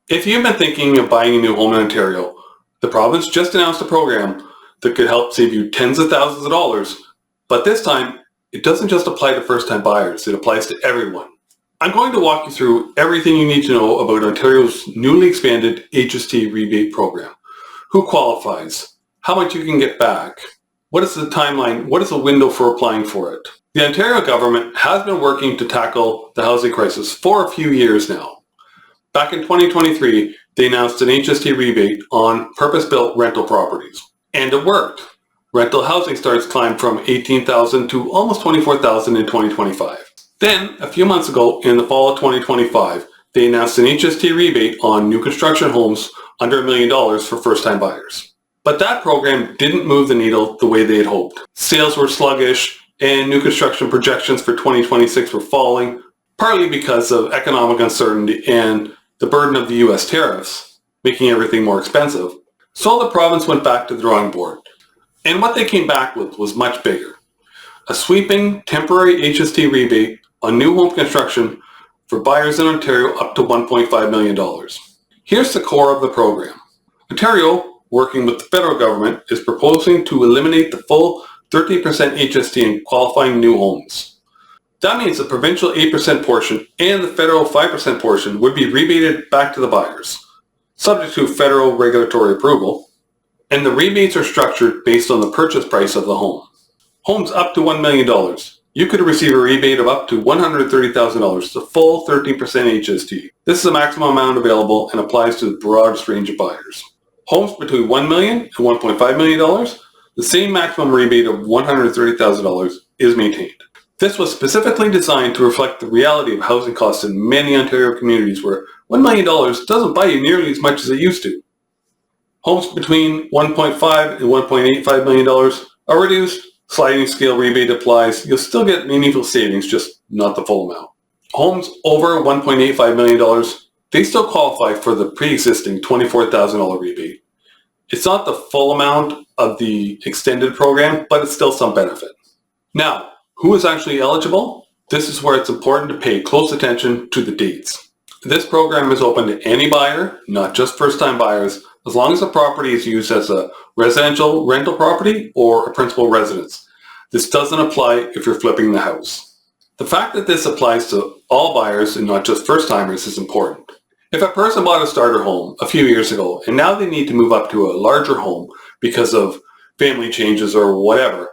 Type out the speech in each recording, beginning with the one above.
If you've been thinking of buying a new home in Ontario, the province just announced a program that could help save you tens of thousands of dollars, but this time, it doesn't just apply to first-time buyers, it applies to everyone. I'm going to walk you through everything you need to know about Ontario's newly expanded HST rebate program. Who qualifies? How much you can get back? What is the timeline? What is the window for applying for it? The Ontario government has been working to tackle the housing crisis for a few years now. Back in 2023, they announced an HST rebate on purpose-built rental properties. And it worked. Rental housing starts climbed from 18,000 to almost 24,000 in 2025. Then, a few months ago, in the fall of 2025, they announced an HST rebate on new construction homes under $1 million for first-time buyers. But that program didn't move the needle the way they had hoped. Sales were sluggish, and new construction projections for 2026 were falling, partly because of economic uncertainty and the burden of the U.S. tariffs, making everything more expensive. So the province went back to the drawing board. And what they came back with was much bigger. A sweeping temporary HST rebate on new home construction for buyers in Ontario up to $1.5 million. Here's the core of the program. Ontario, working with the federal government, is proposing to eliminate the full 30% HST in qualifying new homes. That means the provincial 8% portion and the federal 5% portion would be rebated back to the buyers, subject to federal regulatory approval, and the rebates are structured based on the purchase price of the home. Homes up to $1 million, you could receive a rebate of up to $130,000, the full 13% HST. This is the maximum amount available and applies to the broadest range of buyers. Homes between $1 million and $1.5 million, the same maximum rebate of $130,000 is maintained. This was specifically designed to reflect the reality of housing costs in many Ontario communities where $1 million doesn't buy you nearly as much as it used to. Homes between $1.5 and $1.85 million are reduced. Sliding scale rebate applies. You'll still get meaningful savings, just not the full amount. Homes over $1.85 million, they still qualify for the pre-existing $24,000 rebate. It's not the full amount of the extended program, but it's still some benefit. Now, who is actually eligible? This is where it's important to pay close attention to the dates. This program is open to any buyer, not just first-time buyers, as long as the property is used as a residential rental property or a principal residence. This doesn't apply if you're flipping the house. The fact that this applies to all buyers and not just first-timers is important. If a person bought a starter home a few years ago and now they need to move up to a larger home because of family changes or whatever,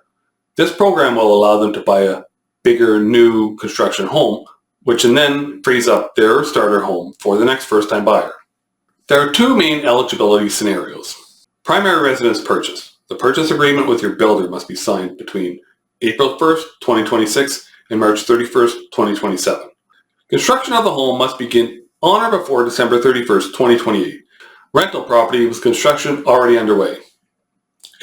this program will allow them to buy a bigger new construction home, which then frees up their starter home for the next first-time buyer. There are two main eligibility scenarios. Primary residence purchase. The purchase agreement with your builder must be signed between April 1st, 2026 and March 31st, 2027. Construction of the home must begin on or before December 31st, 2028. Rental property with construction already underway.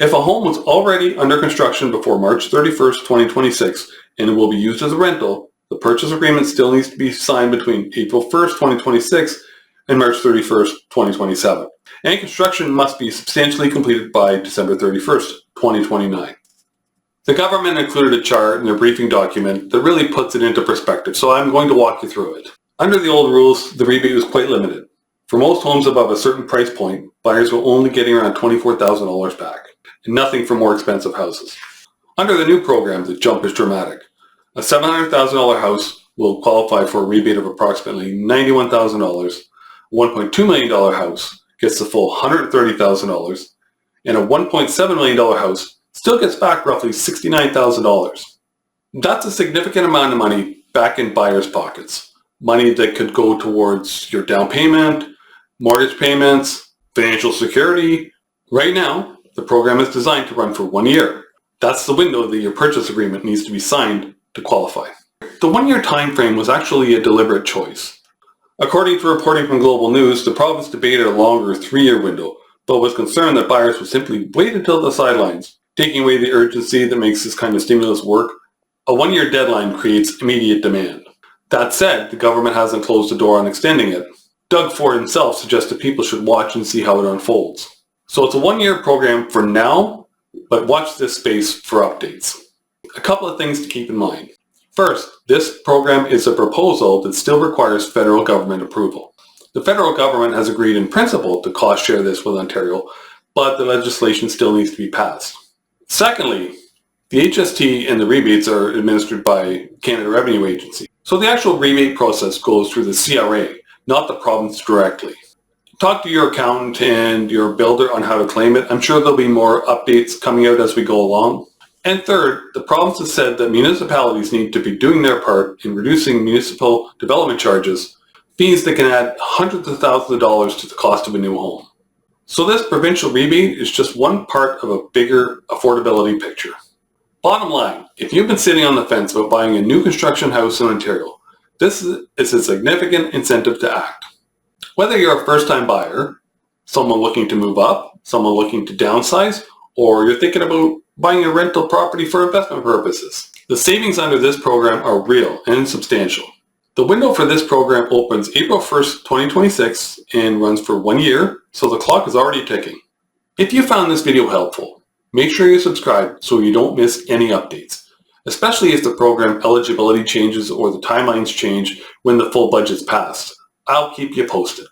If a home was already under construction before March 31st, 2026 and it will be used as a rental, the purchase agreement still needs to be signed between April 1st, 2026 and March 31st, 2027. And construction must be substantially completed by December 31st, 2029. The government included a chart in their briefing document that really puts it into perspective, so I'm going to walk you through it. Under the old rules, the rebate was quite limited. For most homes above a certain price point, buyers were only getting around $24,000 back, and nothing for more expensive houses. Under the new program, the jump is dramatic. A $700,000 house will qualify for a rebate of approximately $91,000. A $1.2 million house gets the full $130,000, and a $1.7 million house still gets back roughly $69,000. That's a significant amount of money back in buyers' pockets. Money that could go towards your down payment, mortgage payments, financial security. Right now, the program is designed to run for 1 year. That's the window that your purchase agreement needs to be signed to qualify. The 1 year time frame was actually a deliberate choice. According to reporting from Global News, the province debated a longer 3-year window, but was concerned that buyers would simply wait until the sidelines, taking away the urgency that makes this kind of stimulus work. A 1 year deadline creates immediate demand. That said, the government hasn't closed the door on extending it. Doug Ford himself suggested people should watch and see how it unfolds. So it's a 1 year program for now, but watch this space for updates. A couple of things to keep in mind. First, this program is a proposal that still requires federal government approval. The federal government has agreed in principle to cost share this with Ontario, but the legislation still needs to be passed. Secondly, the HST and the rebates are administered by Canada Revenue Agency. So the actual rebate process goes through the CRA, not the province directly. Talk to your accountant and your builder on how to claim it. I'm sure there'll be more updates coming out as we go along. And third, the province has said that municipalities need to be doing their part in reducing municipal development charges, fees that can add hundreds of thousands of dollars to the cost of a new home. So this provincial rebate is just one part of a bigger affordability picture. Bottom line, if you've been sitting on the fence about buying a new construction house in Ontario, this is a significant incentive to act. Whether you're a first-time buyer, someone looking to move up, someone looking to downsize, or you're thinking about buying a rental property for investment purposes, the savings under this program are real and substantial. The window for this program opens April 1st, 2026 and runs for 1 year, so the clock is already ticking. If you found this video helpful, make sure you subscribe so you don't miss any updates, especially if the program eligibility changes or the timelines change when the full budget's passed. I'll keep you posted.